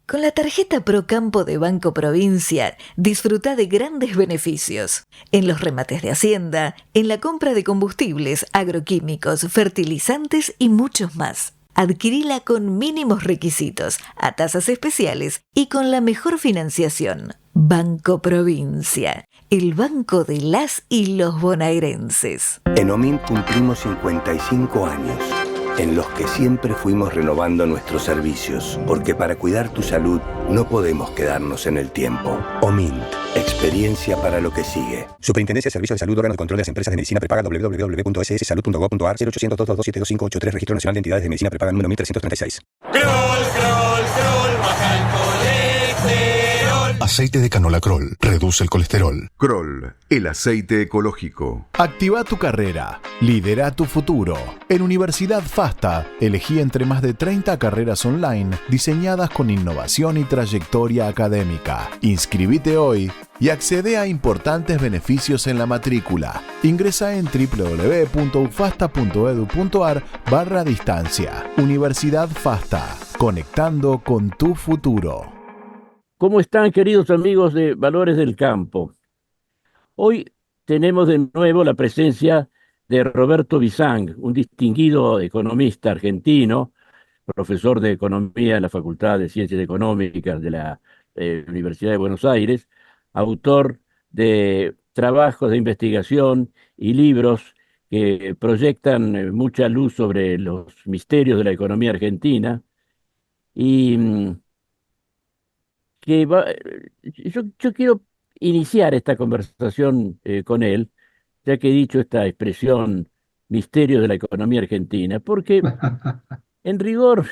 Con la tarjeta Procampo de Banco Provincia, disfruta de grandes beneficios en los remates de Hacienda, en la compra de combustibles, agroquímicos, fertilizantes y muchos más. Adquirila con mínimos requisitos, a tasas especiales y con la mejor financiación. Banco Provincia, el banco de las y los bonaerenses. En OMINT cumplimos 55 años, en los que siempre fuimos renovando nuestros servicios, porque para cuidar tu salud no podemos quedarnos en el tiempo. OMINT, experiencia para lo que sigue. Superintendencia de Servicios de Salud, órgano de control de las empresas de medicina prepaga, www.sssalud.gov.ar, 0800-222-72583, Registro Nacional de Entidades de Medicina Prepaga número 1336. Baja el colesterol. Aceite de canola Kroll reduce el colesterol. Kroll, el aceite ecológico. Activa tu carrera. Lidera tu futuro. En Universidad FASTA, elegí entre más de 30 carreras online diseñadas con innovación y trayectoria académica. Inscribite hoy y accede a importantes beneficios en la matrícula. Ingresa en www.ufasta.edu.ar/distancia. Universidad FASTA, conectando con tu futuro. ¿Cómo están, queridos amigos de Valores del Campo? Hoy tenemos de nuevo la presencia de Roberto Bisang, un distinguido economista argentino, profesor de Economía en la Facultad de Ciencias Económicas de la Universidad de Buenos Aires, autor de trabajos de investigación y libros que proyectan mucha luz sobre los misterios de la economía argentina y yo quiero iniciar esta conversación con él, ya que he dicho esta expresión misterio de la economía argentina, porque en rigor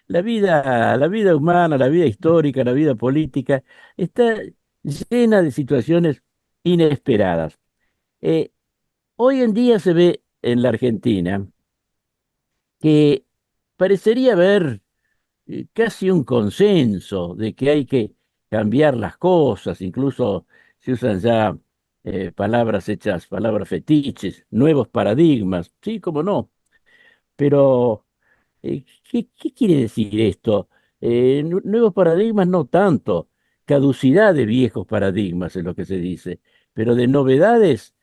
la vida humana, la vida histórica, la vida política está llena de situaciones inesperadas. Eh, Hoy en día se ve en la Argentina que parecería haber casi un consenso de que hay que cambiar las cosas, incluso se usan ya palabras hechas, palabras fetiches, nuevos paradigmas, sí, cómo no, pero ¿qué quiere decir esto? Nuevos paradigmas no tanto, caducidad de viejos paradigmas es lo que se dice, pero de novedades,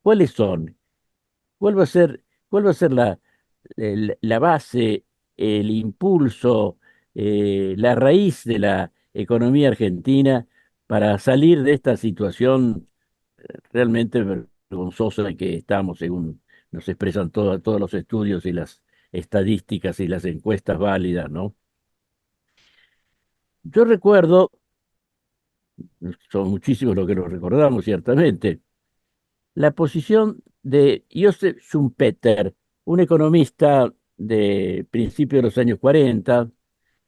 ¿cuáles son? ¿Cuál va a ser, cuál va a ser la base, el impulso, la raíz de la economía argentina para salir de esta situación realmente vergonzosa en que estamos, según nos expresan todos los estudios y las estadísticas y las encuestas válidas, ¿no? Yo recuerdo, son muchísimos los que lo recordamos ciertamente, la posición de Joseph Schumpeter, un economista de principios de los años 40,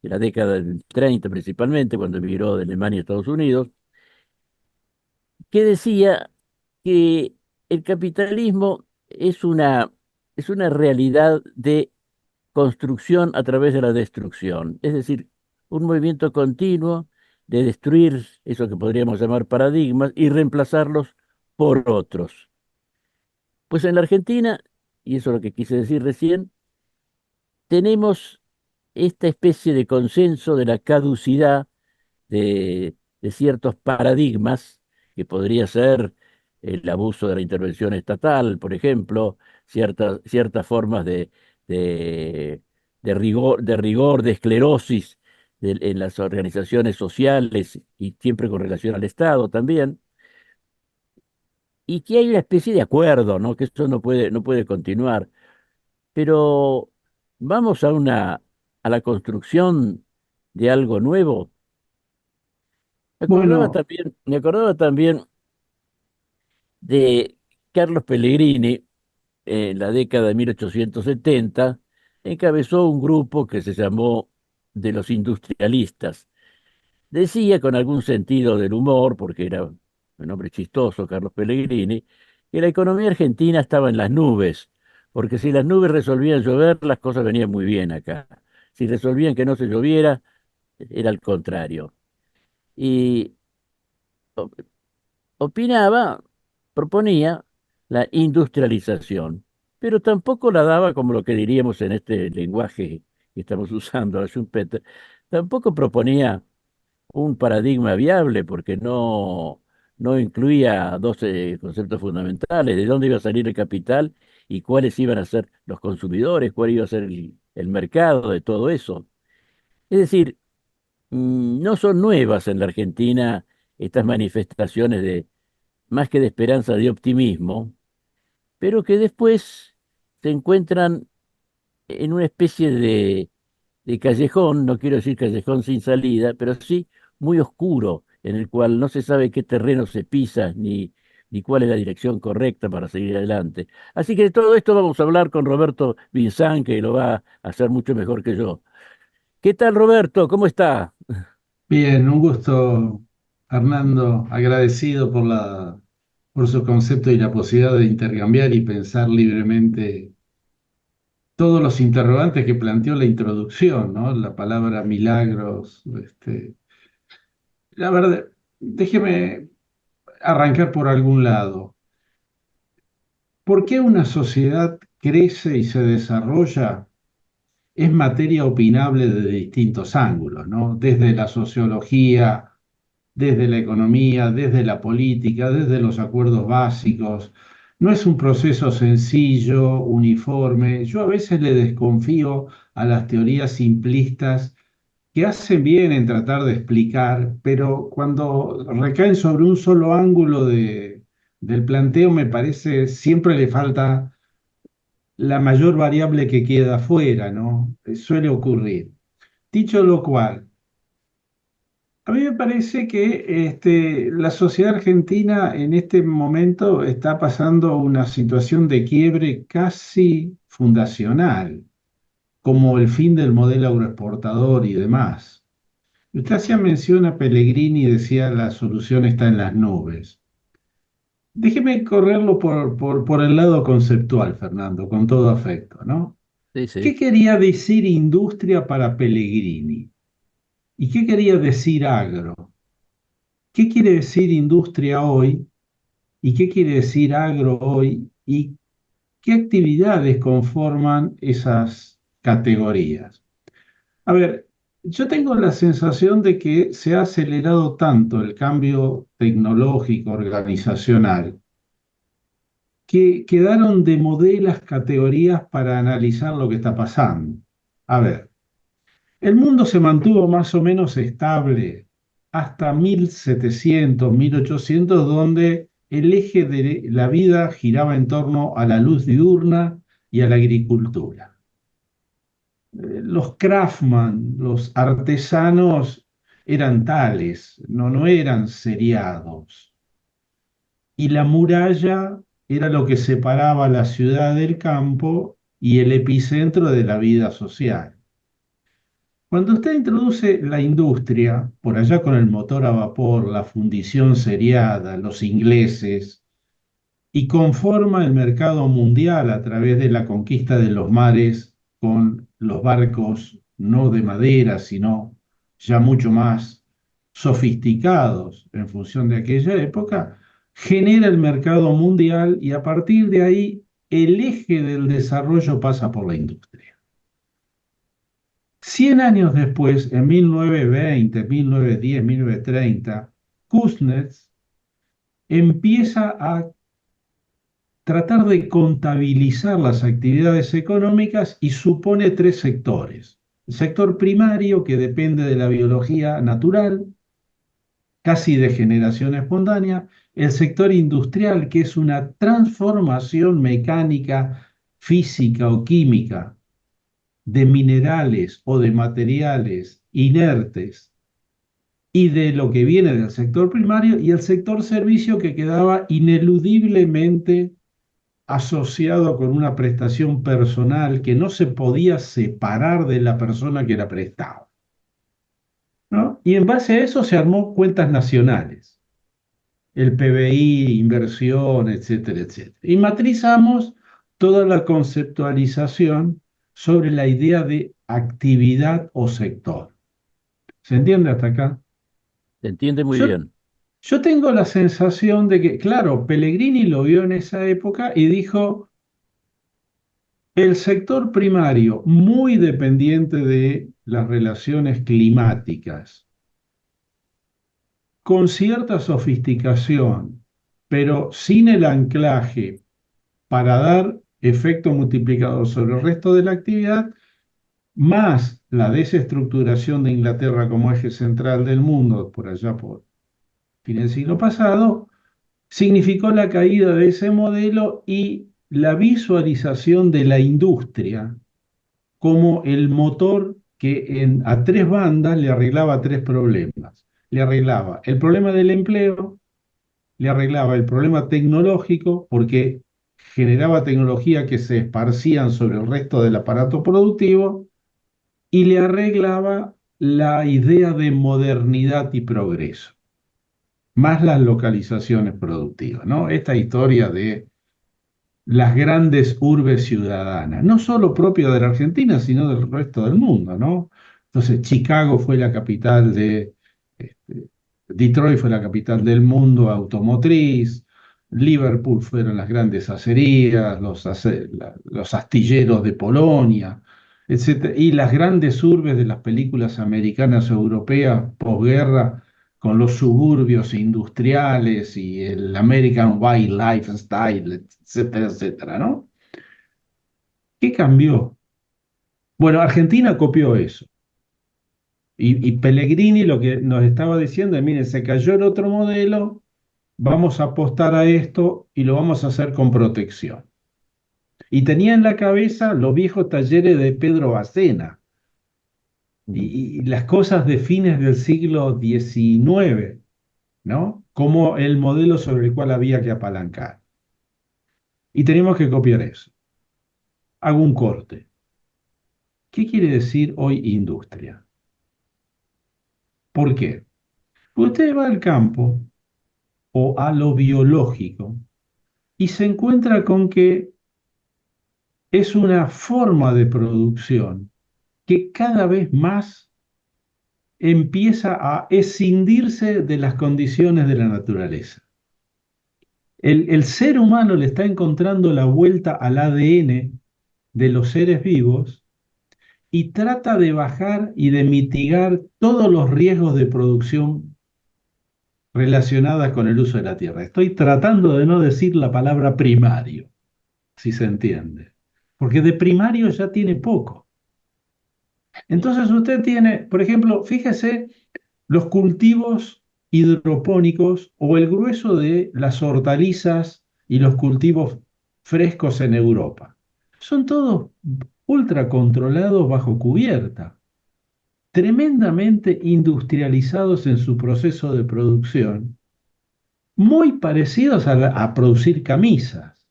de la década del 30 principalmente, cuando emigró de Alemania a Estados Unidos, que decía que el capitalismo es una realidad de construcción a través de la destrucción, es decir, un movimiento continuo de destruir eso que podríamos llamar paradigmas y reemplazarlos por otros. Pues en la Argentina, y eso es lo que quise decir recién, tenemos esta especie de consenso de la caducidad de ciertos paradigmas, que podría ser el abuso de la intervención estatal, por ejemplo, ciertas formas de, de rigor, de esclerosis en las organizaciones sociales y siempre con relación al Estado también, y que hay una especie de acuerdo, ¿no? Que esto no puede continuar. Pero vamos a la construcción de algo nuevo. Bueno, Me acordaba también de Carlos Pellegrini, en la década de 1870, encabezó un grupo que se llamó de los industrialistas. Decía con algún sentido del humor, porque era un hombre chistoso, Carlos Pellegrini, que la economía argentina estaba en las nubes, porque si las nubes resolvían llover, las cosas venían muy bien acá. Si resolvían que no se lloviera, era al contrario. Y o- opinaba, proponía la industrialización, pero tampoco la daba como lo que diríamos en este lenguaje que estamos usando, la Schumpeter, tampoco proponía un paradigma viable porque no incluía dos conceptos fundamentales, de dónde iba a salir el capital y cuáles iban a ser los consumidores, cuál iba a ser el mercado de todo eso. Es decir, no son nuevas en la Argentina estas manifestaciones de, más que de esperanza, de optimismo, pero que después se encuentran en una especie de callejón, no quiero decir callejón sin salida, pero sí muy oscuro, en el cual no se sabe qué terreno se pisa ni cuál es la dirección correcta para seguir adelante. Así que de todo esto vamos a hablar con Roberto Vinzán, que lo va a hacer mucho mejor que yo. ¿Qué tal, Roberto? ¿Cómo está? Bien, un gusto, Hernando, agradecido por su concepto y la posibilidad de intercambiar y pensar libremente todos los interrogantes que planteó la introducción, ¿no? La palabra milagros. La verdad, déjeme arrancar por algún lado. ¿Por qué una sociedad crece y se desarrolla? Es materia opinable de distintos ángulos, ¿no? Desde la sociología, desde la economía, desde la política, desde los acuerdos básicos. No es un proceso sencillo, uniforme. Yo a veces le desconfío a las teorías simplistas que hacen bien en tratar de explicar, pero cuando recaen sobre un solo ángulo del planteo, me parece siempre le falta la mayor variable que queda afuera, ¿no? Suele ocurrir. Dicho lo cual, a mí me parece que la sociedad argentina en este momento está pasando una situación de quiebre casi fundacional, como el fin del modelo agroexportador y demás. Usted hacía mención a Pellegrini y decía la solución está en las nubes. Déjeme correrlo por el lado conceptual, Fernando, con todo afecto, ¿no? Sí, ¿Qué sí. quería decir industria para Pellegrini? ¿Y qué quería decir agro? ¿Qué quiere decir industria hoy? ¿Y qué quiere decir agro hoy? ¿Y qué actividades conforman esas categorías? A ver, yo tengo la sensación de que se ha acelerado tanto el cambio tecnológico, organizacional, que quedaron de modelos categorías para analizar lo que está pasando. A ver, el mundo se mantuvo más o menos estable hasta 1700, 1800, donde el eje de la vida giraba en torno a la luz diurna y a la agricultura. Los craftsman, los artesanos, eran tales, no eran seriados. Y la muralla era lo que separaba la ciudad del campo y el epicentro de la vida social. Cuando usted introduce la industria, por allá con el motor a vapor, la fundición seriada, los ingleses, y conforma el mercado mundial a través de la conquista de los mares con los barcos no de madera, sino ya mucho más sofisticados en función de aquella época, genera el mercado mundial y a partir de ahí el eje del desarrollo pasa por la industria. 100 años después, en 1920, 1910, 1930, Kuznets empieza a tratar de contabilizar las actividades económicas y supone tres sectores. El sector primario, que depende de la biología natural, casi de generación espontánea. El sector industrial, que es una transformación mecánica, física o química de minerales o de materiales inertes y de lo que viene del sector primario, y el sector servicio, que quedaba ineludiblemente asociado con una prestación personal que no se podía separar de la persona que la prestaba, ¿no? Y en base a eso se armó cuentas nacionales, el PBI, inversión, etcétera, etcétera. Y matrizamos toda la conceptualización sobre la idea de actividad o sector. ¿Se entiende hasta acá? Se entiende muy Yo, bien. yo tengo la sensación de que, claro, Pellegrini lo vio en esa época y dijo: el sector primario, muy dependiente de las relaciones climáticas con cierta sofisticación, pero sin el anclaje para dar efecto multiplicador sobre el resto de la actividad, más la desestructuración de Inglaterra como eje central del mundo por allá por fin del siglo pasado, significó la caída de ese modelo y la visualización de la industria como el motor que a tres bandas le arreglaba tres problemas. Le arreglaba el problema del empleo, le arreglaba el problema tecnológico, porque generaba tecnología que se esparcían sobre el resto del aparato productivo, y le arreglaba la idea de modernidad y progreso, más las localizaciones productivas, ¿no? Esta historia de las grandes urbes ciudadanas, no solo propia de la Argentina, sino del resto del mundo, ¿no? Entonces, Chicago fue la capital este, Detroit fue la capital del mundo automotriz, Liverpool fueron las grandes acerías, los astilleros de Polonia, etc. Y las grandes urbes de las películas americanas o europeas posguerra, con los suburbios industriales y el American Wild Lifestyle, etcétera, etcétera, ¿no? ¿Qué cambió? Bueno, Argentina copió eso. Y Pellegrini lo que nos estaba diciendo es, miren, se cayó el otro modelo, vamos a apostar a esto y lo vamos a hacer con protección. Y tenía en la cabeza los viejos talleres de Pedro Bacena y las cosas de fines del siglo XIX, ¿no? Como el modelo sobre el cual había que apalancar. Y tenemos que copiar eso. Hago un corte. ¿Qué quiere decir hoy industria? ¿Por qué? Porque usted va al campo o a lo biológico y se encuentra con que es una forma de producción que cada vez más empieza a escindirse de las condiciones de la naturaleza. El ser humano le está encontrando la vuelta al ADN de los seres vivos y trata de bajar y de mitigar todos los riesgos de producción relacionadas con el uso de la tierra. Estoy tratando de no decir la palabra primario, si se entiende, porque de primario ya tiene poco. Entonces usted tiene, por ejemplo, fíjese, los cultivos hidropónicos o el grueso de las hortalizas y los cultivos frescos en Europa. Son todos ultra controlados bajo cubierta, tremendamente industrializados en su proceso de producción, muy parecidos a producir camisas,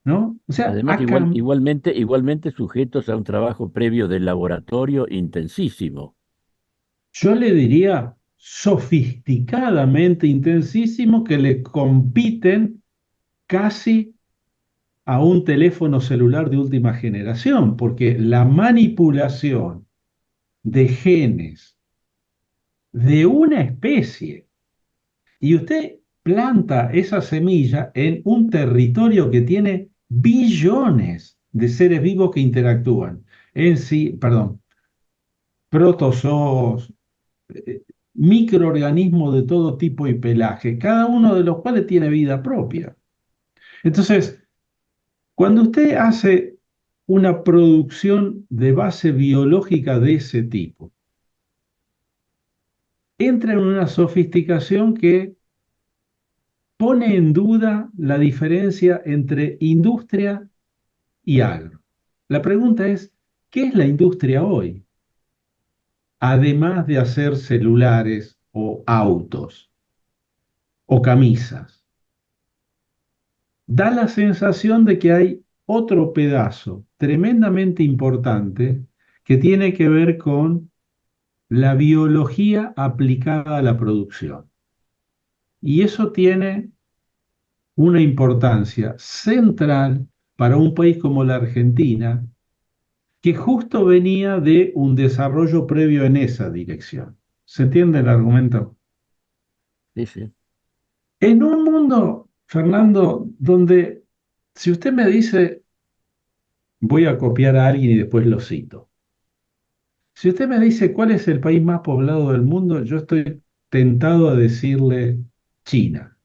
¿no? O sea, Además, igualmente sujetos a un trabajo previo de laboratorio intensísimo. yo le diría sofisticadamente intensísimo, que le compiten casi a un teléfono celular de última generación, porque la manipulación de genes de una especie, y usted planta esa semilla en un territorio que tiene billones de seres vivos que interactúan, protozoos, microorganismos de todo tipo y pelaje, cada uno de los cuales tiene vida propia. Entonces, cuando usted hace una producción de base biológica de ese tipo, entra en una sofisticación que pone en duda la diferencia entre industria y agro. La pregunta es, ¿qué es la industria hoy? Además de hacer celulares o autos o camisas. Da la sensación de que hay otro pedazo tremendamente importante que tiene que ver con la biología aplicada a la producción. Y eso tiene una importancia central para un país como la Argentina, que justo venía de un desarrollo previo en esa dirección. ¿Se entiende el argumento? Sí, sí. En un mundo, Fernando, donde si usted me dice, voy a copiar a alguien y después lo cito, Si usted me dice cuál es el país más poblado del mundo, yo estoy tentado a decirle China.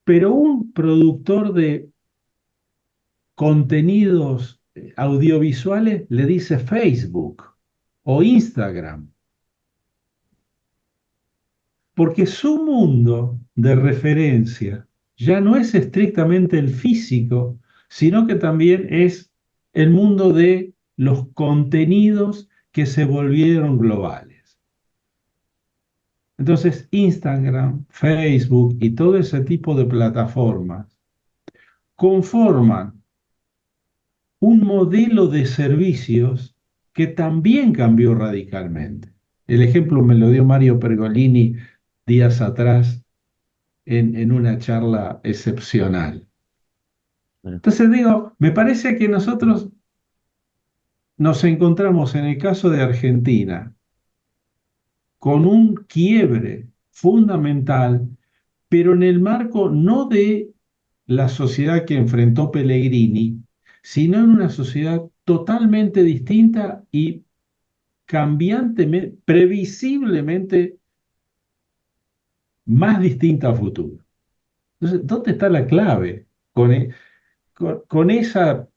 Pero un productor de contenidos audiovisuales le dice Facebook o Instagram, porque su mundo de referencia ya no es estrictamente el físico, sino que también es el mundo de los contenidos que se volvieron globales. Entonces, Instagram, Facebook y todo ese tipo de plataformas conforman un modelo de servicios que también cambió radicalmente. El ejemplo me lo dio Mario Pergolini días atrás en una charla excepcional. Entonces digo, me parece que nosotros nos encontramos en el caso de Argentina con un quiebre fundamental, pero en el marco no de la sociedad que enfrentó Pellegrini, sino en una sociedad totalmente distinta y cambiantemente, previsiblemente más distinta a futuro. Entonces, ¿dónde está la clave? Con esa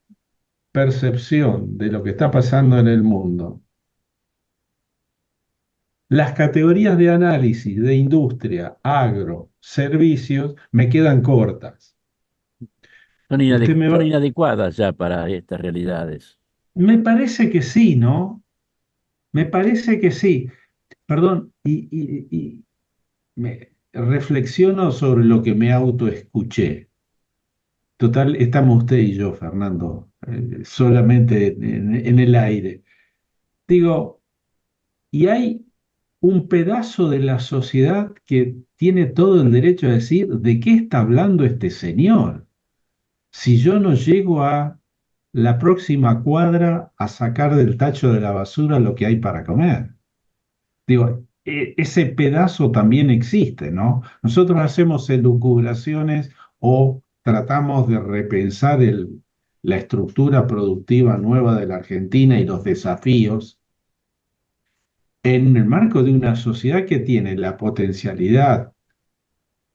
percepción de lo que está pasando en el mundo, las categorías de análisis de industria, agro, servicios, me quedan cortas. Son, Usted me son va... inadecuadas ya para estas realidades. Me parece que sí, ¿no? Me parece que sí. Perdón, y me reflexiono sobre lo que me autoescuché. Total, estamos usted y yo, Fernando, solamente en el aire. Digo, y hay un pedazo de la sociedad que tiene todo el derecho a decir de qué está hablando este señor. Si yo no llego a la próxima cuadra a sacar del tacho de la basura lo que hay para comer. Digo, ese pedazo también existe, ¿no? Nosotros hacemos elucubraciones o tratamos de repensar la estructura productiva nueva de la Argentina y los desafíos en el marco de una sociedad que tiene la potencialidad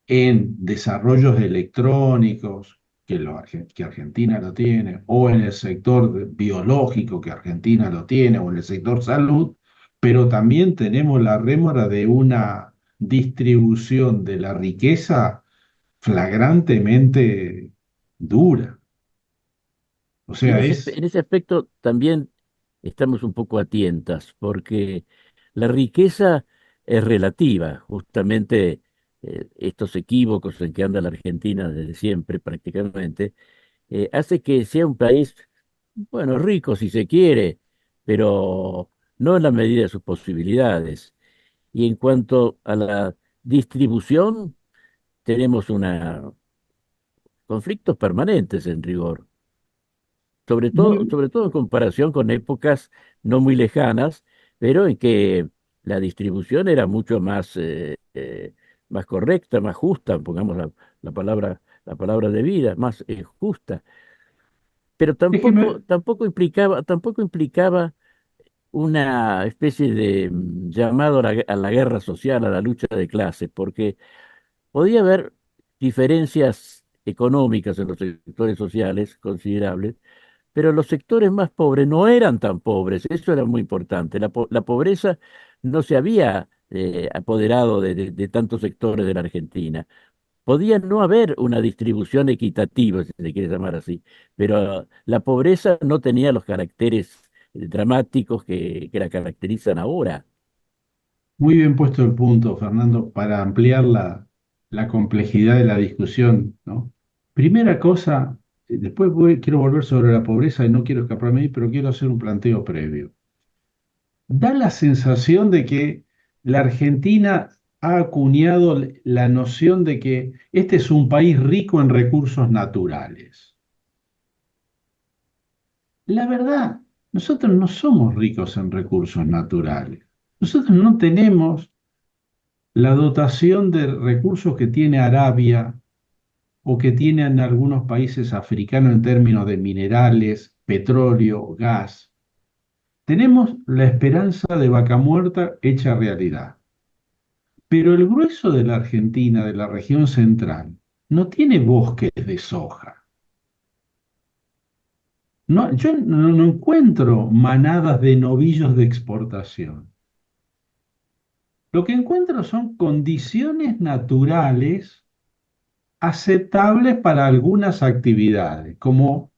en desarrollos electrónicos, que Argentina lo tiene, o en el sector biológico, que Argentina lo tiene, o en el sector salud, pero también tenemos la rémora de una distribución de la riqueza flagrantemente dura. O Y sea, es en ese aspecto también estamos un poco a tientas, porque la riqueza es relativa, justamente estos equívocos en que anda la Argentina desde siempre prácticamente, hace que sea un país, bueno, rico si se quiere, pero no en la medida de sus posibilidades. Y en cuanto a la distribución, tenemos conflictos permanentes en rigor. muy, Sobre todo en comparación con épocas no muy lejanas, pero en que la distribución era mucho más, más correcta, más justa, pongamos la palabra de vida, más justa. Pero déjeme, tampoco implicaba una especie de llamado a a la guerra social, a la lucha de clases, porque podía haber diferencias económicas en los sectores sociales considerables, pero los sectores más pobres no eran tan pobres, eso era muy importante. La pobreza no se había apoderado de tantos sectores de la Argentina. Podía no haber una distribución equitativa, si se quiere llamar así, pero la pobreza no tenía los caracteres dramáticos que la caracterizan ahora. muy bien puesto el punto, Fernando, para ampliar la complejidad de la discusión, ¿no? Primera cosa, después quiero volver sobre la pobreza y no quiero escaparme ahí, pero quiero hacer un planteo previo. Da la sensación de que la Argentina ha acuñado la noción de que este es un país rico en recursos naturales. La verdad, nosotros no somos ricos en recursos naturales. Nosotros no tenemos la dotación de recursos que tiene Arabia o que tienen algunos países africanos en términos de minerales, petróleo, gas. Tenemos la esperanza de Vaca Muerta hecha realidad. Pero el grueso de la Argentina, de la región central, no tiene bosques de soja. No, yo no encuentro manadas de novillos de exportación. Lo que encuentro son condiciones naturales aceptables para algunas actividades, como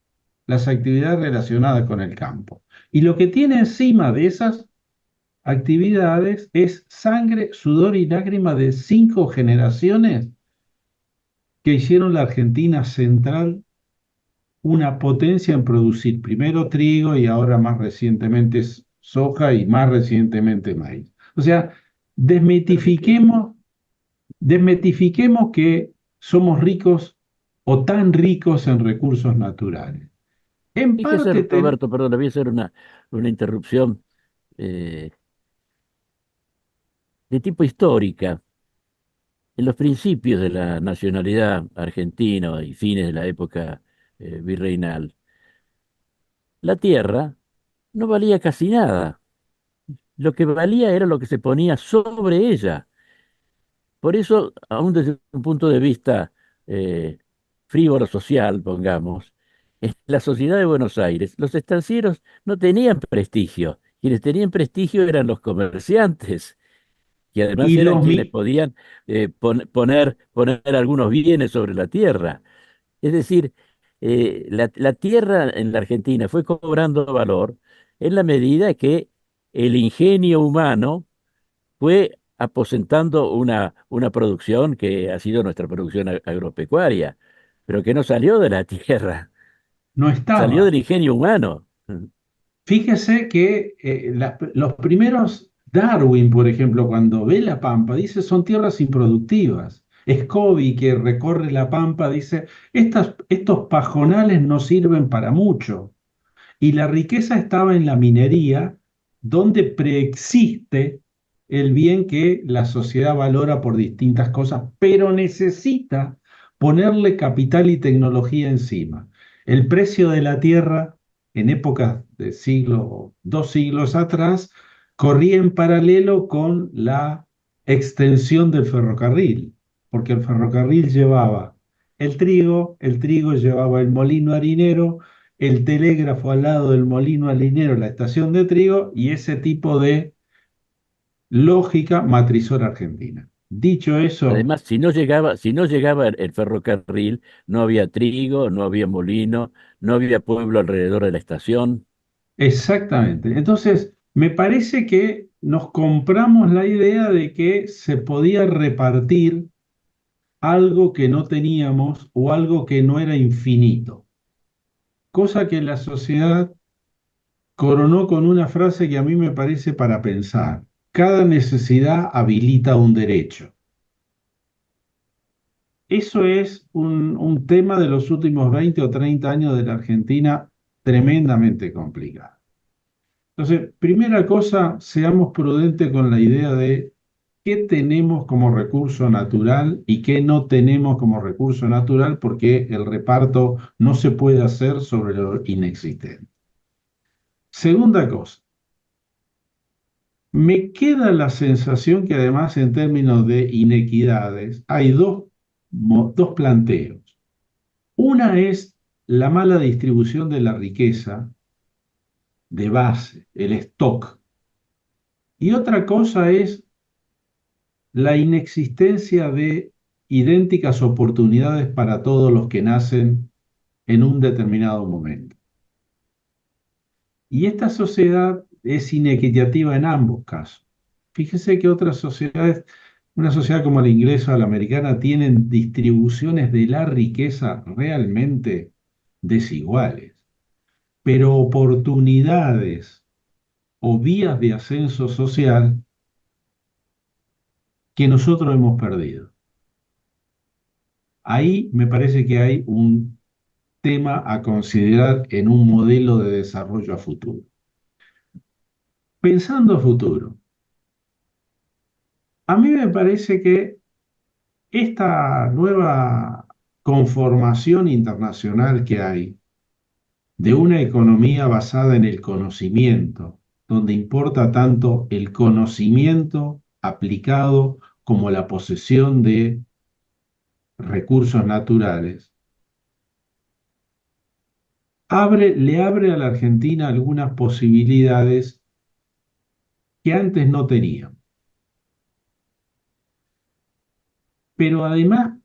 las actividades relacionadas con el campo. Y lo que tiene encima de esas actividades es sangre, sudor y lágrima de 5 generaciones que hicieron la Argentina central una potencia en producir primero trigo y ahora más recientemente soja y más recientemente maíz. O sea, desmitifiquemos que somos ricos o tan ricos en recursos naturales. En Fíjese, parte, Roberto, perdón, le voy a hacer una interrupción eh, de tipo histórica. En los principios de la nacionalidad argentina y fines de la época virreinal, la tierra no valía casi nada. Lo que valía era lo que se ponía sobre ella. Por eso, aún desde un punto de vista eh, frívolo social, pongamos, en la sociedad de Buenos Aires, los estancieros no tenían prestigio. Quienes tenían prestigio eran los comerciantes, que además y eran los, quienes podían poner algunos bienes sobre la tierra. Es decir, la tierra en la Argentina fue cobrando valor en la medida que el ingenio humano fue aposentando una producción que ha sido nuestra producción agropecuaria, pero que no salió de la tierra, no salió estaba. del ingenio humano. Fíjese que los primeros, Darwin, por ejemplo, cuando ve la Pampa, dice son tierras improductivas. Scobie, que recorre la Pampa, dice, estos pajonales no sirven para mucho. Y la riqueza estaba en la minería, donde preexiste el bien que la sociedad valora por distintas cosas, pero necesita ponerle capital y tecnología encima. El precio de la tierra en épocas de siglo, 2 siglos atrás, corría en paralelo con la extensión del ferrocarril, porque el ferrocarril llevaba el trigo llevaba el molino harinero, el telégrafo al lado del molino harinero, la estación de trigo, y ese tipo de lógica matrizó la Argentina. Dicho eso, Además, si no llegaba el ferrocarril, no había trigo, no había molino, no había pueblo alrededor de la estación. exactamente. Entonces, me parece que nos compramos la idea de que se podía repartir algo que no teníamos o algo que no era infinito, cosa que la sociedad coronó con una frase que a mí me parece para pensar. Cada necesidad habilita un derecho. Eso es un tema de los últimos 20 o 30 años de la Argentina tremendamente complicado. Entonces, primera cosa, seamos prudentes con la idea de qué tenemos como recurso natural y qué no tenemos como recurso natural, porque el reparto no se puede hacer sobre lo inexistente. Segunda cosa, me queda la sensación que además en términos de inequidades hay dos planteos. Una es la mala distribución de la riqueza de base, el stock. Y otra cosa es la inexistencia de idénticas oportunidades para todos los que nacen en un determinado momento. Y esta sociedad es inequitativa en ambos casos. Fíjese que otras sociedades, una sociedad como la inglesa o la americana, tienen distribuciones de la riqueza realmente desiguales, pero oportunidades o vías de ascenso social que nosotros hemos perdido. Ahí me parece que hay un tema a considerar en un modelo de desarrollo a futuro. Pensando a futuro, a mí me parece que esta nueva conformación internacional que hay de una economía basada en el conocimiento donde importa tanto el conocimiento aplicado como la posesión de recursos naturales, le abre a la Argentina algunas posibilidades que antes no tenía. Pero además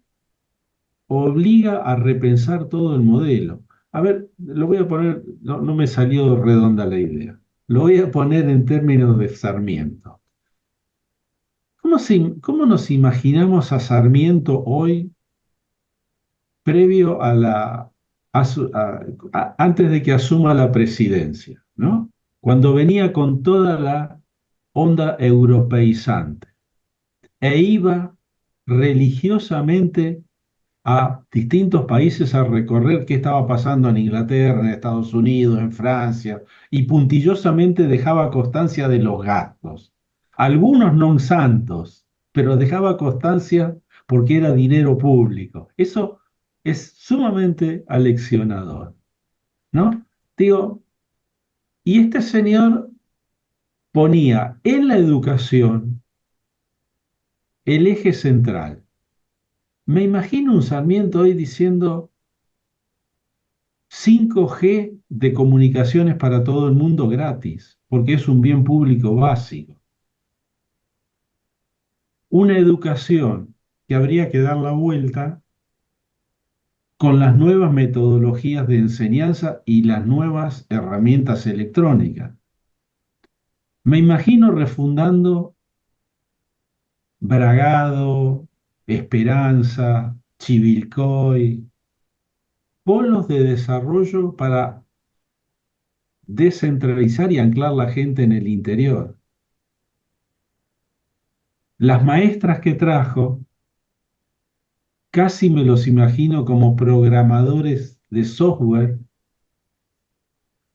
obliga a repensar todo el modelo. A ver, lo voy a poner, no me salió redonda la idea. Lo voy a poner en términos de Sarmiento. ¿Cómo nos imaginamos a Sarmiento hoy, previo antes de que asuma la presidencia, ¿no? Cuando venía con toda la onda europeizante e iba religiosamente a distintos países a recorrer qué estaba pasando en Inglaterra, en Estados Unidos, en Francia, y puntillosamente dejaba constancia de los gastos. Algunos non santos, pero dejaba constancia porque era dinero público. Eso es sumamente aleccionador, ¿no? Digo, y este señor ponía en la educación el eje central. Me imagino un Sarmiento hoy diciendo 5G de comunicaciones para todo el mundo gratis, porque es un bien público básico. Una educación que habría que dar la vuelta con las nuevas metodologías de enseñanza y las nuevas herramientas electrónicas. Me imagino refundando Bragado, Esperanza, Chivilcoy, polos de desarrollo para descentralizar y anclar la gente en el interior. Las maestras que trajo, casi me los imagino como programadores de software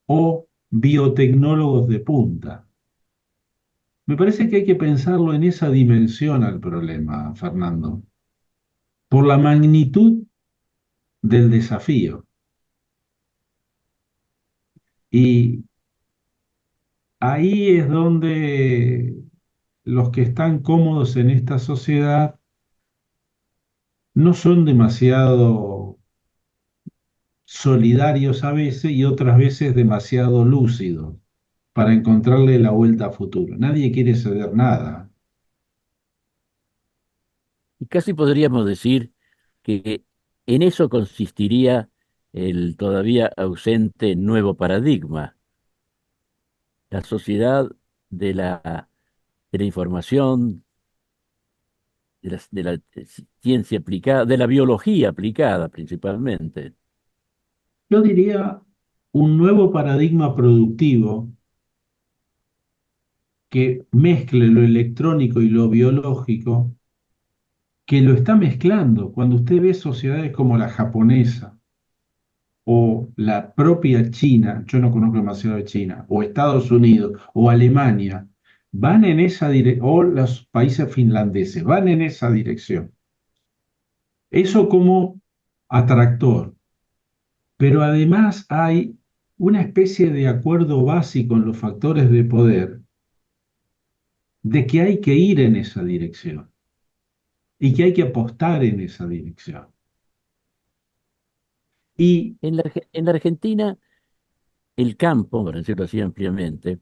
o biotecnólogos de punta. Me parece que hay que pensarlo en esa dimensión al problema, Fernando, por la magnitud del desafío. Y ahí es donde los que están cómodos en esta sociedad no son demasiado solidarios a veces y otras veces demasiado lúcidos para encontrarle la vuelta a futuro. Nadie quiere ceder nada. Y casi podríamos decir que en eso consistiría el todavía ausente nuevo paradigma, la sociedad de la información, de la ciencia aplicada, de la biología aplicada principalmente. Yo diría un nuevo paradigma productivo que mezcle lo electrónico y lo biológico, que lo está mezclando. Cuando usted ve sociedades como la japonesa o la propia China, yo no conozco demasiado de China, o Estados Unidos o Alemania, van en esa dirección, o los países finlandeses, van en esa dirección. Eso como atractor. Pero además hay una especie de acuerdo básico en los factores de poder de que hay que ir en esa dirección y que hay que apostar en esa dirección. Y En la Argentina, el campo, por decirlo así ampliamente,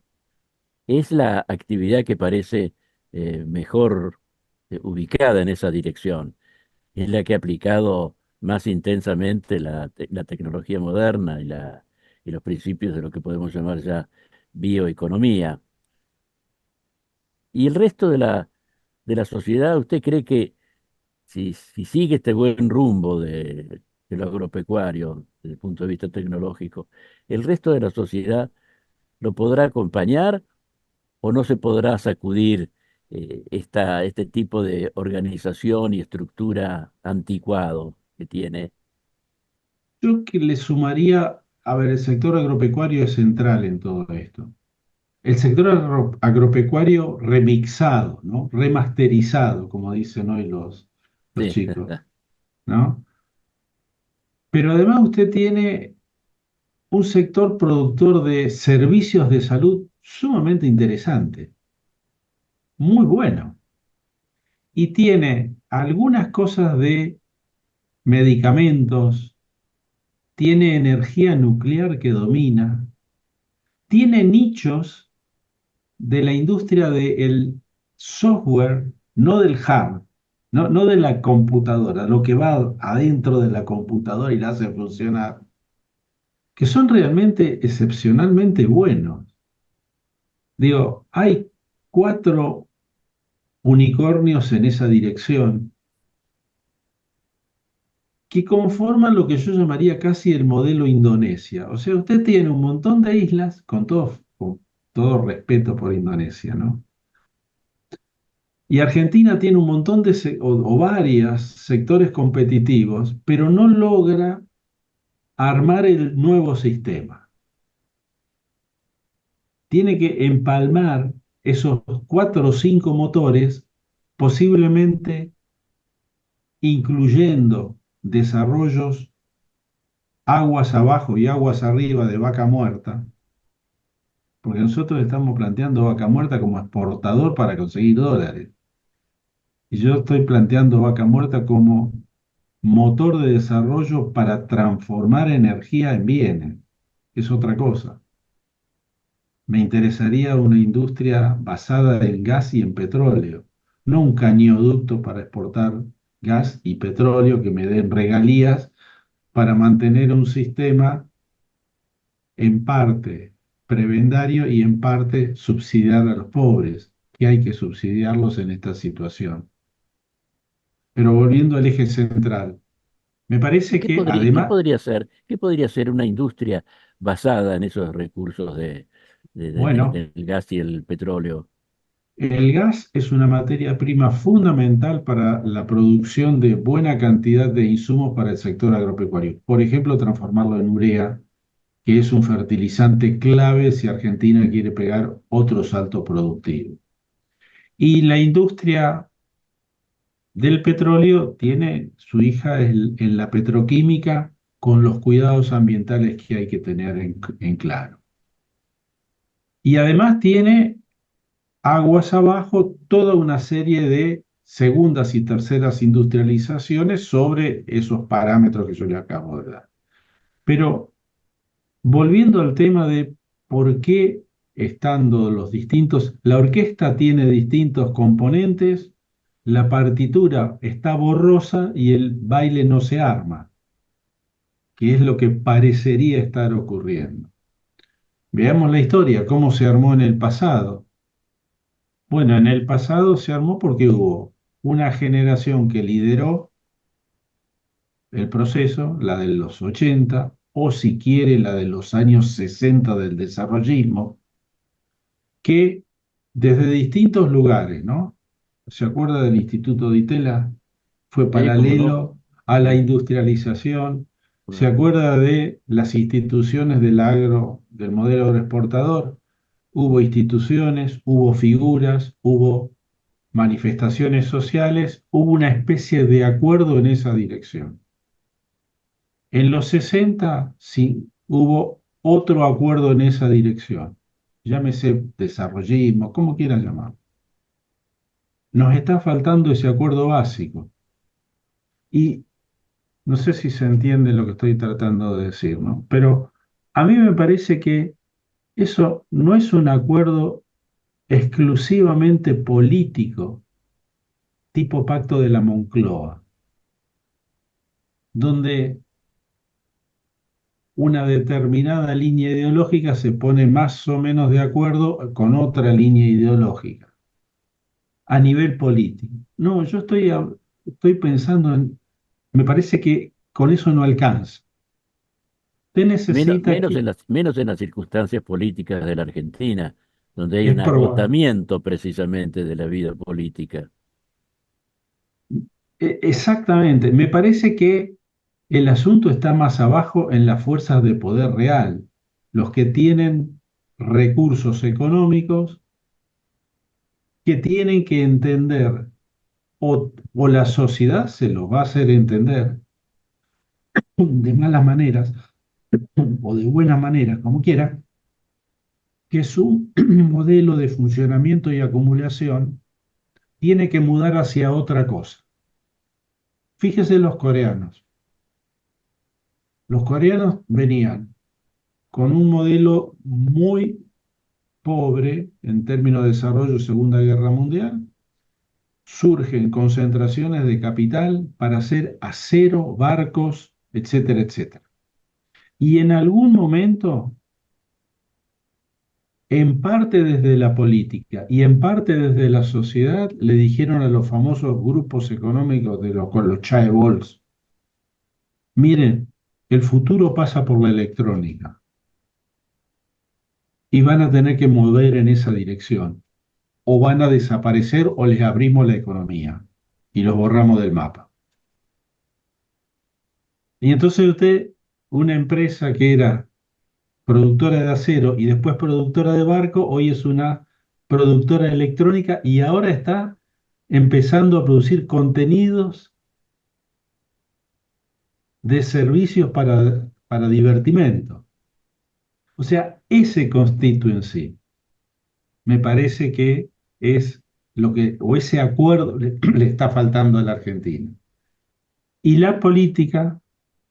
es la actividad que parece mejor ubicada en esa dirección. Es la que ha aplicado más intensamente la tecnología moderna y los principios de lo que podemos llamar ya bioeconomía. Y el resto de la sociedad, ¿usted cree que si sigue este buen rumbo de lo agropecuario desde el punto de vista tecnológico, el resto de la sociedad lo podrá acompañar o no se podrá sacudir este tipo de organización y estructura anticuado que tiene? yo que le sumaría, a ver, el sector agropecuario es central en todo esto. El sector agropecuario remixado, ¿no? Remasterizado, como dicen hoy los Sí, chicos, ¿no? Pero además usted tiene un sector productor de servicios de salud sumamente interesante, muy bueno. Y tiene algunas cosas de medicamentos, tiene energía nuclear que domina, tiene nichos de la industria del software, no del hardware, no de la computadora, lo que va adentro de la computadora y la hace funcionar, que son realmente excepcionalmente buenos. Digo, hay 4 unicornios en esa dirección que conforman lo que yo llamaría casi el modelo Indonesia. O sea, usted tiene un montón de islas, con todo respeto por Indonesia, ¿no? Y Argentina tiene un montón o varios sectores competitivos, pero no logra armar el nuevo sistema. Tiene que empalmar esos 4 o 5 motores, posiblemente incluyendo desarrollos aguas abajo y aguas arriba de Vaca Muerta, porque nosotros estamos planteando Vaca Muerta como exportador para conseguir dólares. Y yo estoy planteando Vaca Muerta como motor de desarrollo para transformar energía en bienes. Es otra cosa. Me interesaría una industria basada en gas y en petróleo, no un cañoducto para exportar gas y petróleo que me den regalías para mantener un sistema en parte prebendario y en parte subsidiar a los pobres, que hay que subsidiarlos en esta situación. Pero volviendo al eje central, me parece ¿Qué que podría, qué además, podría ser, qué podría ser una industria basada en esos recursos bueno, del gas y el petróleo? el gas es una materia prima fundamental para la producción de buena cantidad de insumos para el sector agropecuario. Por ejemplo, transformarlo en urea, que es un fertilizante clave si Argentina quiere pegar otro salto productivo. Y la industria del petróleo tiene su hija en la petroquímica con los cuidados ambientales que hay que tener en claro. Y además tiene aguas abajo toda una serie de segundas y terceras industrializaciones sobre esos parámetros que yo le acabo de dar. Pero volviendo al tema de por qué estando la orquesta tiene distintos componentes, la partitura está borrosa y el baile no se arma, que es lo que parecería estar ocurriendo. Veamos la historia, cómo se armó en el pasado. Bueno, en el pasado se armó porque hubo una generación que lideró el proceso, la de los 80, o si quiere la de los años 60 del desarrollismo, que desde distintos lugares, ¿no? ¿Se acuerda del Instituto Di Tella? Fue ¿Cómo no? paralelo a la Sí, industrialización. ¿Se claro. acuerda de las instituciones del modelo agroexportador? Hubo instituciones, hubo figuras, hubo manifestaciones sociales, hubo una especie de acuerdo en esa dirección. En los 60 sí hubo otro acuerdo en esa dirección. Llámese desarrollismo, como quieran llamarlo. Nos está faltando ese acuerdo básico. Y no sé si se entiende lo que estoy tratando de decir, ¿no? Pero a mí me parece que eso no es un acuerdo exclusivamente político, tipo pacto de la Moncloa, donde una determinada línea ideológica se pone más o menos de acuerdo con otra línea ideológica a nivel político. No, yo estoy pensando me parece que con eso no alcanza. Usted necesita que, Menos en las circunstancias políticas de la Argentina, donde hay es un probable. agotamiento precisamente de la vida política. Exactamente, me parece que el asunto está más abajo en las fuerzas de poder real, los que tienen recursos económicos que tienen que entender, o la sociedad se los va a hacer entender de malas maneras o de buenas maneras, como quiera, que su modelo de funcionamiento y acumulación tiene que mudar hacia otra cosa. Fíjese los coreanos. Los coreanos venían con un modelo muy pobre en términos de desarrollo Segunda Guerra Mundial. Surgen concentraciones de capital para hacer acero, barcos, etcétera, etcétera. Y en algún momento, en parte desde la política y en parte desde la sociedad, le dijeron a los famosos grupos económicos con los chaebols: miren, el futuro pasa por la electrónica y van a tener que mover en esa dirección, o van a desaparecer o les abrimos la economía y los borramos del mapa. Y entonces usted, una empresa que era productora de acero y después productora de barco, hoy es una productora electrónica y ahora está empezando a producir contenidos de servicios para divertimento. O sea, ese constituency me parece que es lo que, o ese acuerdo le está faltando a la Argentina. Y la política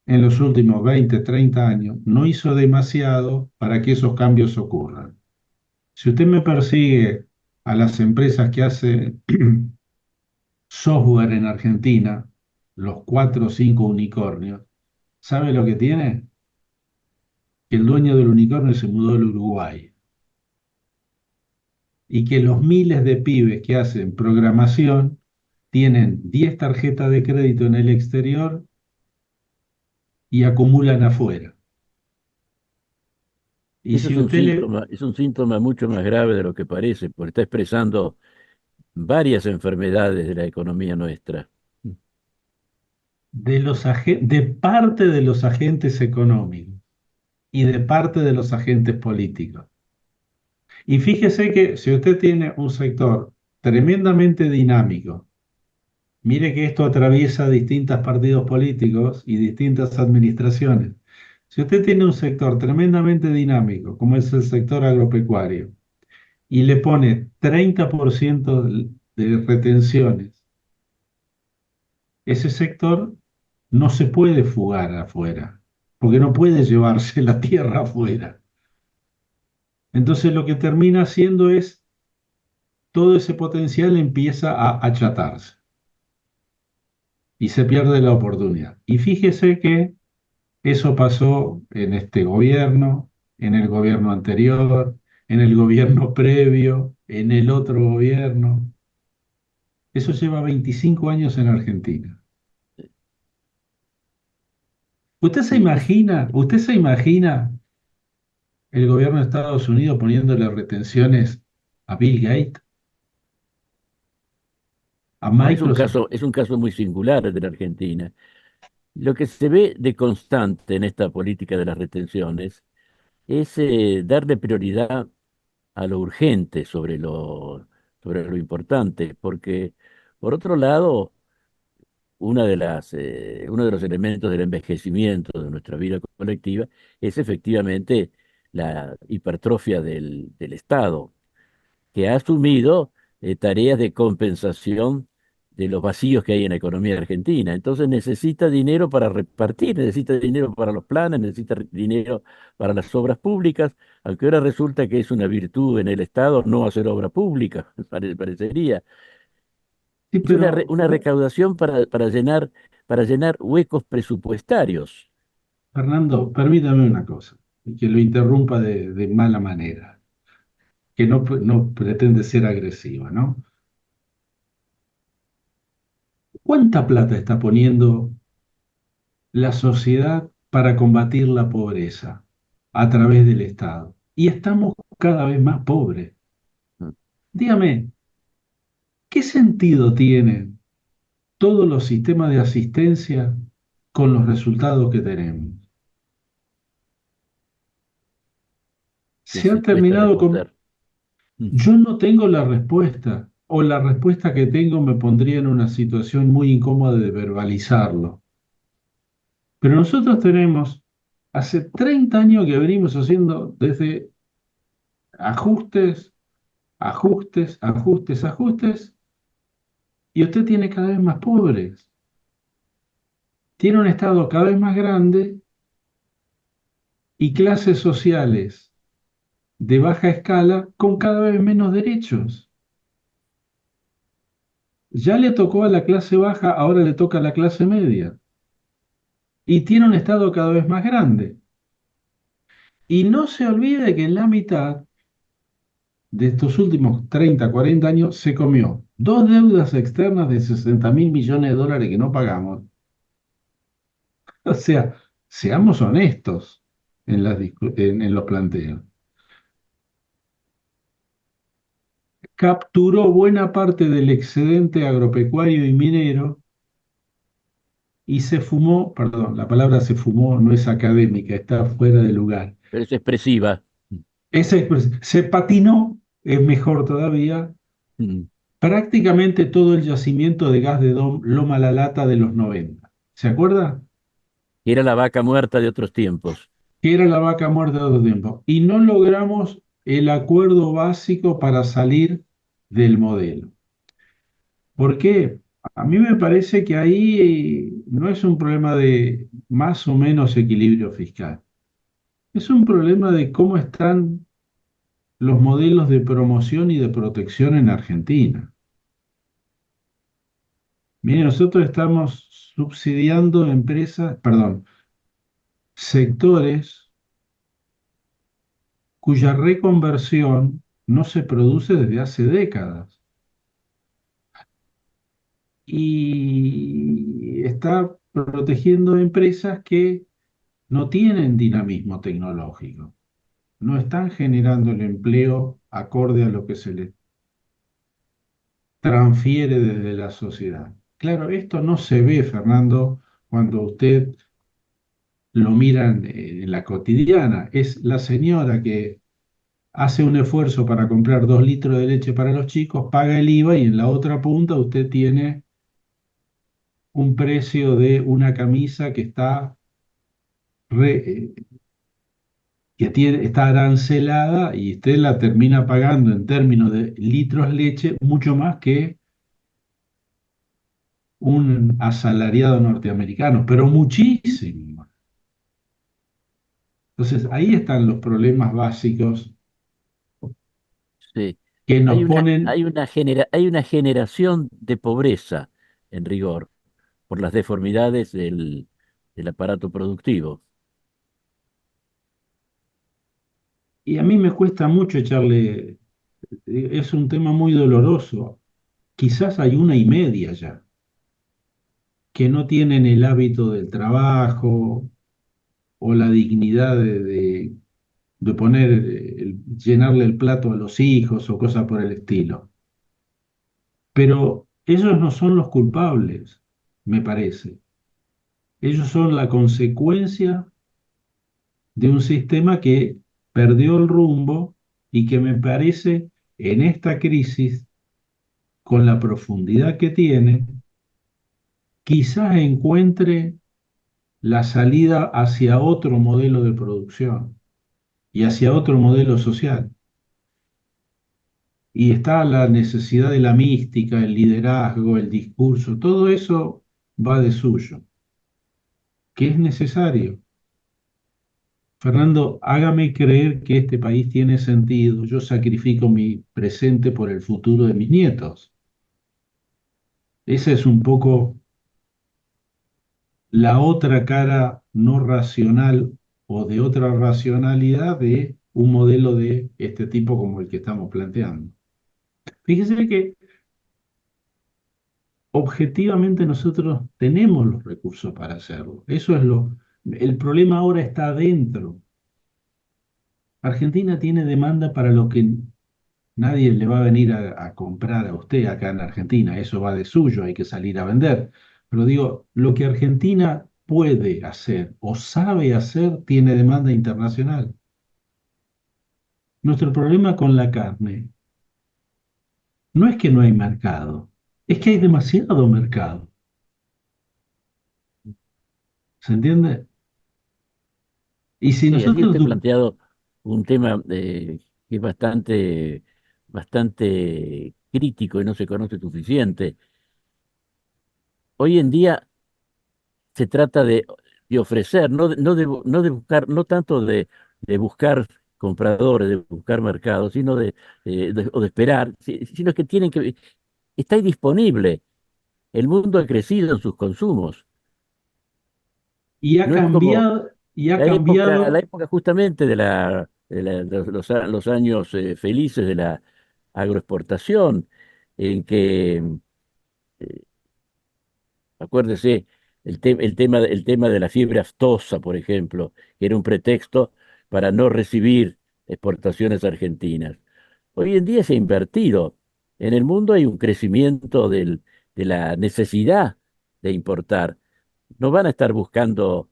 en los últimos 20, 30 años no hizo demasiado para que esos cambios ocurran. Si usted me persigue a las empresas que hacen software en Argentina, los 4 o 5 unicornios, ¿sabe lo que tiene? Que el dueño del unicornio se mudó al Uruguay. Y que los miles de pibes que hacen programación tienen 10 tarjetas de crédito en el exterior y acumulan afuera. Y Eso si es un usted síntoma, es un síntoma mucho más grave de lo que parece, porque está expresando varias enfermedades de la economía nuestra. de parte de los agentes económicos y de parte de los agentes políticos. Y fíjese que si usted tiene un sector tremendamente dinámico, mire que esto atraviesa distintos partidos políticos y distintas administraciones. Si usted tiene un sector tremendamente dinámico, como es el sector agropecuario, y le pone 30% de retenciones, ese sector no se puede fugar afuera, porque no puede llevarse la tierra afuera. Entonces lo que termina haciendo es, todo ese potencial empieza a achatarse y se pierde la oportunidad. Y fíjese que eso pasó en este gobierno, en el gobierno anterior, en el gobierno previo, en el otro gobierno. Eso lleva 25 años en Argentina. ¿Usted se imagina el gobierno de Estados Unidos poniéndole retenciones a Bill Gates, a No, Microsoft? es un caso muy singular de la Argentina. Lo que se ve de constante en esta política de las retenciones es darle prioridad a lo urgente sobre lo importante, porque por otro lado, uno de los elementos del envejecimiento de nuestra vida colectiva es efectivamente la hipertrofia del Estado, que ha asumido tareas de compensación de los vacíos que hay en la economía argentina. Entonces necesita dinero para repartir, necesita dinero para los planes, necesita dinero para las obras públicas, aunque ahora resulta que es una virtud en el Estado no hacer obra pública, parecería. Sí, Es pero una recaudación para llenar huecos presupuestarios. Fernando, permítame una cosa, y que lo interrumpa de mala manera, que no pretende ser agresiva, ¿no? ¿Cuánta plata está poniendo la sociedad para combatir la pobreza a través del Estado? Y estamos cada vez más pobres. Dígame, ¿qué sentido tienen todos los sistemas de asistencia con los resultados que tenemos? Que Se ha se cuesta terminado con... responder. Yo no tengo la respuesta, o la respuesta que tengo me pondría en una situación muy incómoda de verbalizarlo. Pero nosotros tenemos, hace 30 años que venimos haciendo, desde Ajustes, ajustes, ajustes, ajustes, y usted tiene cada vez más pobres. Tiene un Estado cada vez más grande y clases sociales de baja escala con cada vez menos derechos. Ya le tocó a la clase baja, ahora le toca a la clase media. Y tiene un Estado cada vez más grande. Y no se olvide que en la mitad de estos últimos 30, 40 años se comió dos deudas externas de 60.000 millones de dólares que no pagamos. O sea, seamos honestos en los planteos. Capturó buena parte del excedente agropecuario y minero y se fumó, perdón, la palabra se fumó no es académica, está fuera de lugar. Pero es expresiva. Se patinó, es mejor todavía, Mm. prácticamente todo el yacimiento de gas de Loma La Lata de los 90. ¿Se acuerda? Era la vaca muerta de otros tiempos. Que era la vaca muerta de otro tiempo. Y no logramos el acuerdo básico para salir del modelo. ¿Por qué? A mí me parece que ahí no es un problema de más o menos equilibrio fiscal. Es un problema de cómo están los modelos de promoción y de protección en Argentina. Mire, nosotros estamos subsidiando empresas, perdón, sectores cuya reconversión no se produce desde hace décadas. Y está protegiendo empresas que no tienen dinamismo tecnológico, no están generando el empleo acorde a lo que se les transfiere desde la sociedad. Claro, esto no se ve, Fernando, cuando usted lo mira en la cotidiana. Es la señora que hace un esfuerzo para comprar 2 litros de leche para los chicos, paga el IVA y en la otra punta usted tiene un precio de una camisa que está, está arancelada y usted la termina pagando en términos de litros de leche mucho más que un asalariado norteamericano, pero muchísimo. Entonces, ahí están los problemas básicos Sí. que nos Hay una, ponen, hay una hay una generación de pobreza, en rigor, por las deformidades del aparato productivo. y a mí me cuesta mucho echarle, es un tema muy doloroso. Quizás hay una y media ya, que no tienen el hábito del trabajo o la dignidad de poner, llenarle el plato a los hijos o cosas por el estilo. Pero ellos no son los culpables, me parece. Ellos son la consecuencia de un sistema que perdió el rumbo y que me parece en esta crisis, con la profundidad que tiene, quizás encuentre la salida hacia otro modelo de producción y hacia otro modelo social. Y está la necesidad de la mística, el liderazgo, el discurso, todo eso va de suyo, que es necesario. Fernando, hágame creer que este país tiene sentido. Yo sacrifico mi presente por el futuro de mis nietos. Esa es un poco la otra cara no racional o de otra racionalidad de un modelo de este tipo como el que estamos planteando. Fíjese que objetivamente nosotros tenemos los recursos para hacerlo. Eso es el problema ahora está adentro. Argentina tiene demanda para lo que nadie le va a venir a comprar a usted acá en Argentina. Eso va de suyo, hay que salir a vender. Pero digo, lo que Argentina puede hacer o sabe hacer tiene demanda internacional. Nuestro problema con la carne no es que no hay mercado, es que hay demasiado mercado. ¿Se entiende? Y si Sí, allí nosotros usted ha planteado un tema que es bastante crítico y no se conoce suficiente. Hoy en día se trata de ofrecer, no de buscar, no tanto de buscar compradores, de buscar mercados, sino o de esperar, sino que está ahí disponible. El mundo ha crecido en sus consumos. Y ha No es como cambiado, y ha la cambiado. época justamente de los años felices de la agroexportación, en que acuérdese, el tema de la fiebre aftosa, por ejemplo, que era un pretexto para no recibir exportaciones argentinas. Hoy en día se ha invertido. En el mundo hay un crecimiento de la necesidad de importar. No van a estar buscando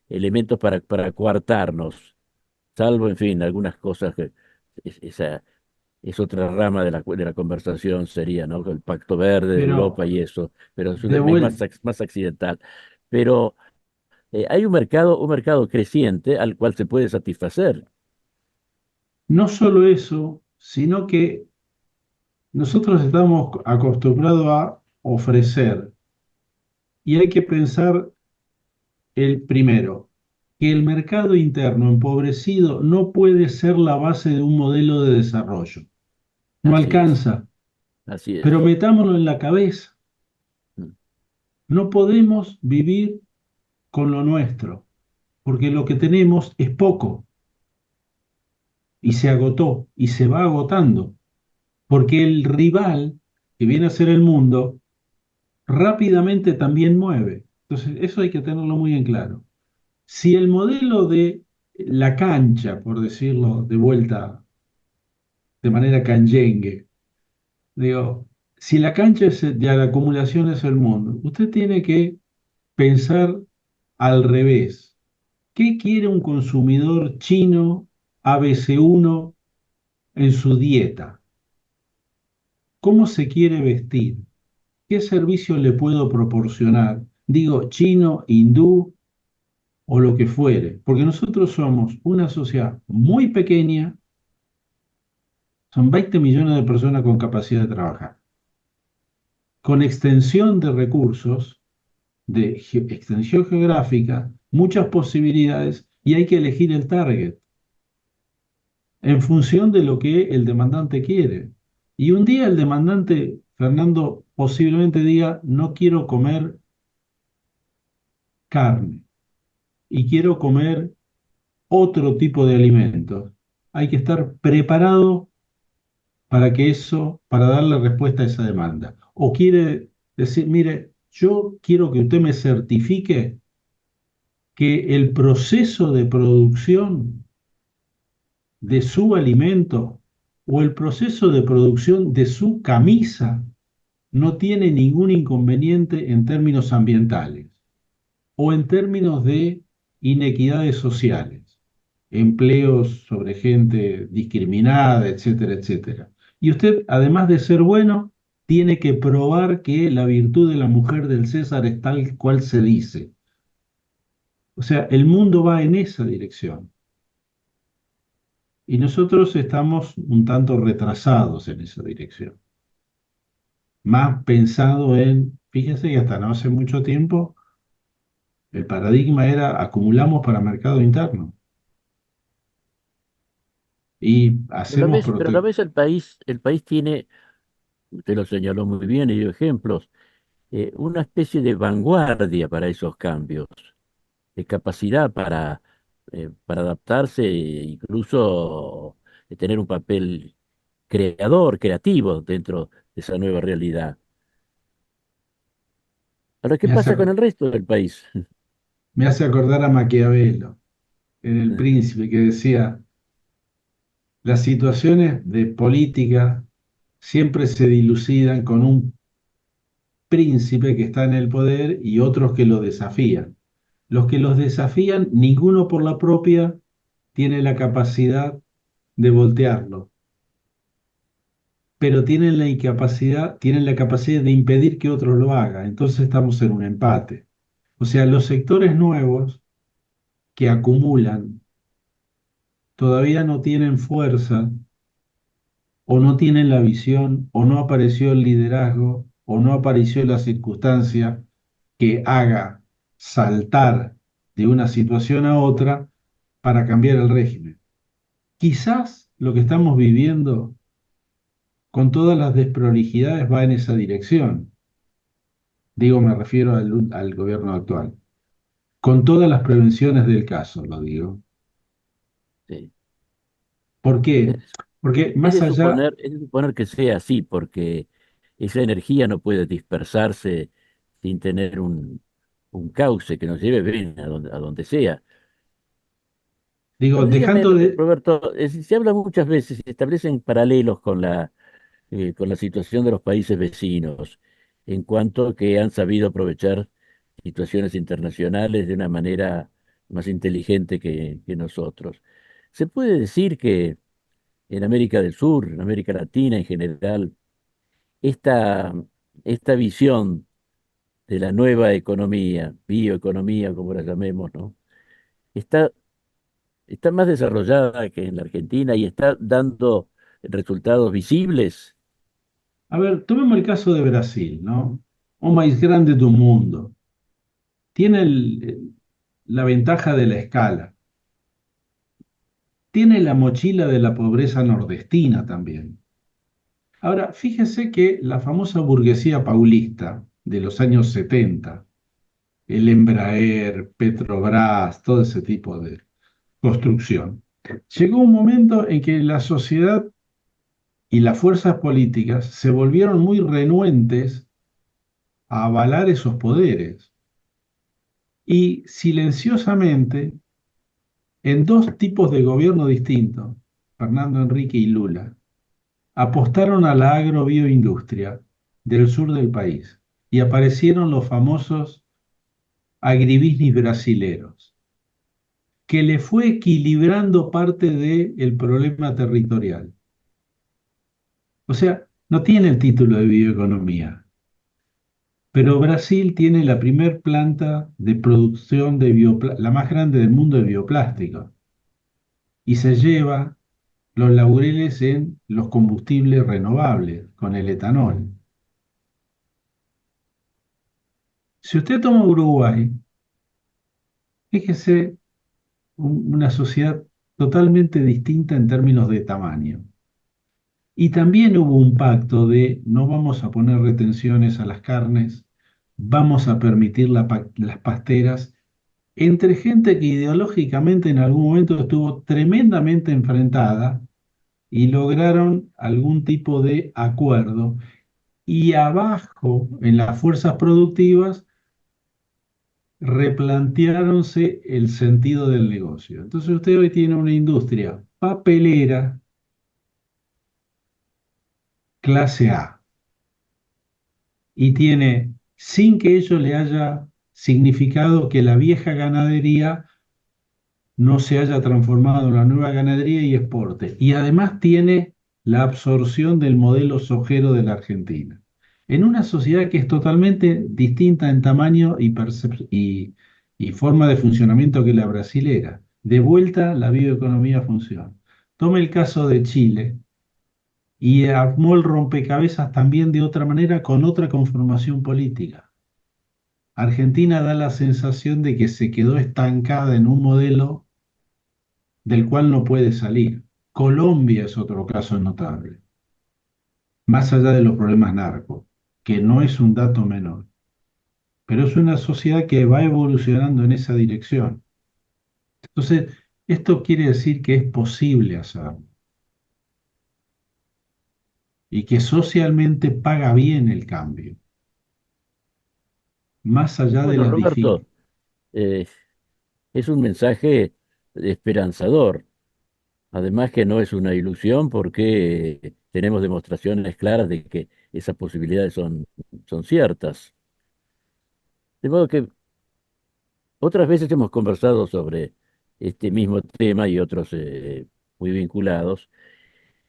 elementos para coartarnos, salvo, en fin, algunas cosas que esa es otra rama de la conversación, sería, ¿no? El Pacto Verde de Europa Pero y eso, pero de es vuelta, más accidental. Pero hay un mercado creciente al cual se puede satisfacer. no solo eso, sino que nosotros estamos acostumbrados a ofrecer y hay que pensar el primero, que el mercado interno empobrecido no puede ser la base de un modelo de desarrollo. No Así es, alcanza, así pero es. metámonos en la cabeza. Mm. No podemos vivir con lo nuestro, porque lo que tenemos es poco y se agotó y se va agotando, porque el rival que viene a ser el mundo rápidamente también mueve. Entonces, eso hay que tenerlo muy en claro. Si el modelo de la cancha, por decirlo de vuelta de manera canyengue, digo, si la cancha de la acumulación es el mundo, usted tiene que pensar al revés. ¿Qué quiere un consumidor chino ABC1 en su dieta? ¿Cómo se quiere vestir? ¿Qué servicio le puedo proporcionar? Digo, chino, hindú o lo que fuere, porque nosotros somos una sociedad muy pequeña, son 20 millones de personas con capacidad de trabajar, con extensión de recursos, de extensión geográfica, muchas posibilidades y hay que elegir el target en función de lo que el demandante quiere. Y un día el demandante, Fernando, posiblemente diga, no quiero comer carne y quiero comer otro tipo de alimentos. Hay que estar preparado para que eso, para darle respuesta a esa demanda. O quiere decir, mire, yo quiero que usted me certifique que el proceso de producción de su alimento o el proceso de producción de su camisa no tiene ningún inconveniente en términos ambientales o en términos de inequidades sociales, empleos sobre gente discriminada, etcétera, etcétera. Y usted, además de ser bueno, tiene que probar que la virtud de la mujer del César es tal cual se dice. O sea, el mundo va en esa dirección. Y nosotros estamos un tanto retrasados en esa dirección. Más pensado en, fíjense que hasta no hace mucho tiempo, el paradigma era acumulamos para mercado interno y hacemos Pero a la protección. vez el país tiene, usted lo señaló muy bien y dio ejemplos, una especie de vanguardia para esos cambios, de capacidad para adaptarse e incluso tener un papel creador, creativo dentro de esa nueva realidad. Ahora, ¿qué Me hace, pasa con el resto del país? me hace acordar a Maquiavelo en El Príncipe que decía, las situaciones de política siempre se dilucidan con un príncipe que está en el poder y otros que lo desafían. Los que los desafían, ninguno por la propia tiene la capacidad de voltearlo, pero tienen la capacidad de impedir que otros lo hagan. Entonces estamos en un empate. O sea, los sectores nuevos que acumulan todavía no tienen fuerza o no tienen la visión o no apareció el liderazgo o no apareció la circunstancia que haga saltar de una situación a otra para cambiar el régimen. Quizás lo que estamos viviendo con todas las desprolijidades va en esa dirección. Digo, me refiero al gobierno actual. Con todas las prevenciones del caso, lo digo. Sí. ¿Por qué? Es, Porque es más de allá, suponer, es de suponer que sea así, porque esa energía no puede dispersarse sin tener un cauce que nos lleve bien a donde sea. digo, Pero dígame, dejando de... Roberto, se habla muchas veces, se establecen paralelos con la situación de los países vecinos, en cuanto a que han sabido aprovechar situaciones internacionales de una manera más inteligente que nosotros. Se puede decir que en América del Sur, en América Latina en general, esta, esta visión de la nueva economía, bioeconomía, como la llamemos, ¿no? Está, está más desarrollada que en la Argentina y está dando resultados visibles. A ver, tomemos el caso de Brasil, ¿no? O país grande do mundo. Tiene la ventaja de la escala. Tiene la mochila de la pobreza nordestina también. Ahora, fíjese que la famosa burguesía paulista de los años 70, el Embraer, Petrobras, todo ese tipo de construcción, llegó un momento en que la sociedad y las fuerzas políticas se volvieron muy renuentes a avalar esos poderes y silenciosamente, en dos tipos de gobierno distintos, Fernando Enrique y Lula, apostaron a la agrobioindustria del sur del país y aparecieron los famosos agribisnis brasileros, que le fue equilibrando parte del problema territorial. O sea, no tiene el título de bioeconomía, pero Brasil tiene la primer planta de producción de la más grande del mundo de bioplástico, y se lleva los laureles en los combustibles renovables, con el etanol. Si usted toma Uruguay, fíjese una sociedad totalmente distinta en términos de tamaño. Y también hubo un pacto de no vamos a poner retenciones a las carnes, vamos a permitir las pasteras, entre gente que ideológicamente en algún momento estuvo tremendamente enfrentada y lograron algún tipo de acuerdo. Y abajo, en las fuerzas productivas, replanteáronse el sentido del negocio. Entonces usted hoy tiene una industria papelera clase A y tiene, sin que ello le haya significado que la vieja ganadería no se haya transformado en la nueva ganadería y exporte. Y además tiene la absorción del modelo sojero de la Argentina. En una sociedad que es totalmente distinta en tamaño y forma de funcionamiento que la brasilera. De vuelta, la bioeconomía funciona. Tome el caso de Chile y armó el rompecabezas también de otra manera con otra conformación política. Argentina da la sensación de que se quedó estancada en un modelo del cual no puede salir. Colombia es otro caso notable, más allá de los problemas narcos, que no es un dato menor, pero es una sociedad que va evolucionando en esa dirección. Entonces, esto quiere decir que es posible hacerlo y que socialmente paga bien el cambio, más allá de Bueno, las Roberto, dificultades. eh, es un mensaje esperanzador. Además que no es una ilusión porque tenemos demostraciones claras de que esas posibilidades son ciertas. De modo que otras veces hemos conversado sobre este mismo tema y otros muy vinculados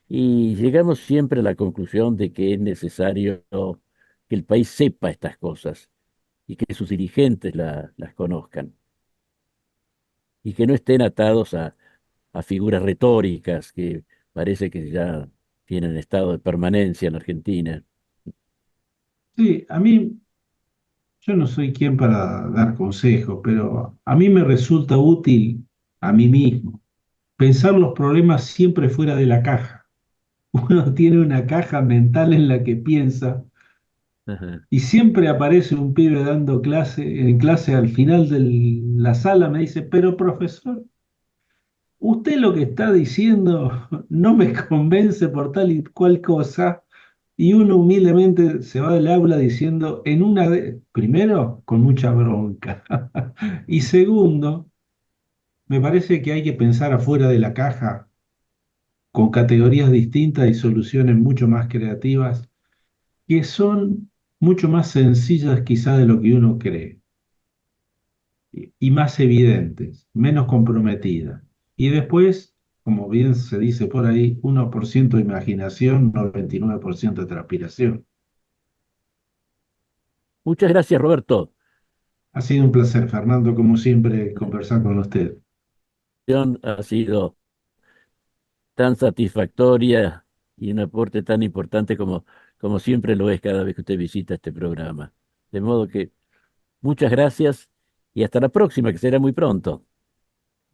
y llegamos siempre a la conclusión de que es necesario que el país sepa estas cosas y que sus dirigentes las conozcan y que no estén atados a figuras retóricas que parece que ya tienen estado de permanencia en Argentina. Sí, yo no soy quien para dar consejos, pero a mí me resulta útil a mí mismo pensar los problemas siempre fuera de la caja. Uno tiene una caja mental en la que piensa Ajá. y siempre aparece un pibe dando en clase al final de la sala me dice, pero profesor, usted lo que está diciendo no me convence por tal y cual cosa. Y uno humildemente se va del aula diciendo, primero, con mucha bronca. Y segundo, me parece que hay que pensar afuera de la caja, con categorías distintas y soluciones mucho más creativas, que son mucho más sencillas quizá de lo que uno cree, y más evidentes, menos comprometidas. Y después, como bien se dice por ahí, 1% de imaginación, 99% de transpiración. Muchas gracias, Roberto. Ha sido un placer, Fernando, como siempre, conversar con usted. Ha sido tan satisfactoria y un aporte tan importante como siempre lo es cada vez que usted visita este programa. De modo que muchas gracias y hasta la próxima, que será muy pronto.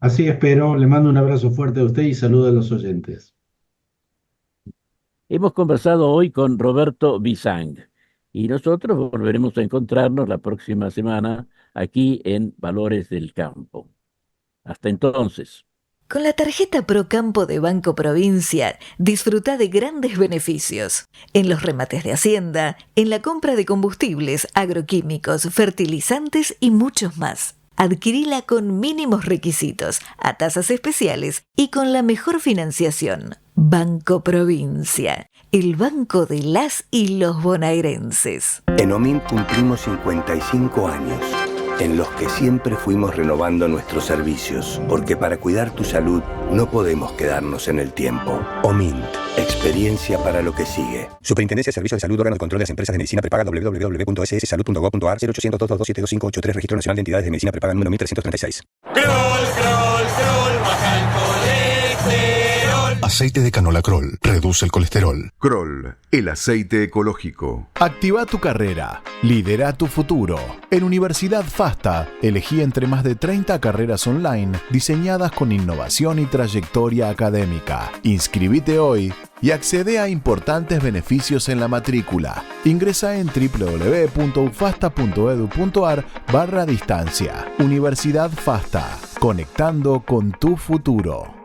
Así espero, le mando un abrazo fuerte a usted y saludo a los oyentes. Hemos conversado hoy con Roberto Bisang y nosotros volveremos a encontrarnos la próxima semana aquí en Valores del Campo. Hasta entonces. Con la tarjeta Procampo de Banco Provincia, disfruta de grandes beneficios. En los remates de Hacienda, en la compra de combustibles, agroquímicos, fertilizantes y muchos más. Adquirila con mínimos requisitos, a tasas especiales y con la mejor financiación. Banco Provincia, el banco de las y los bonaerenses. En Omint cumplimos 55 años, en los que siempre fuimos renovando nuestros servicios, porque para cuidar tu salud no podemos quedarnos en el tiempo. Omint, experiencia para lo que sigue. Superintendencia de Servicios de Salud, órgano de control de las empresas de medicina prepaga, www.sssalud.gov.ar, 0800-227-2583, Registro Nacional de Entidades de Medicina Prepaga número 1336. Kroll, baja el colesterol. Aceite de canola Kroll reduce el colesterol. Kroll, el aceite ecológico. Activa tu carrera. Lidera tu futuro. En Universidad FASTA, elegí entre más de 30 carreras online diseñadas con innovación y trayectoria académica. Inscribite hoy y accede a importantes beneficios en la matrícula. Ingresa en www.ufasta.edu.ar/distancia. Universidad FASTA, conectando con tu futuro.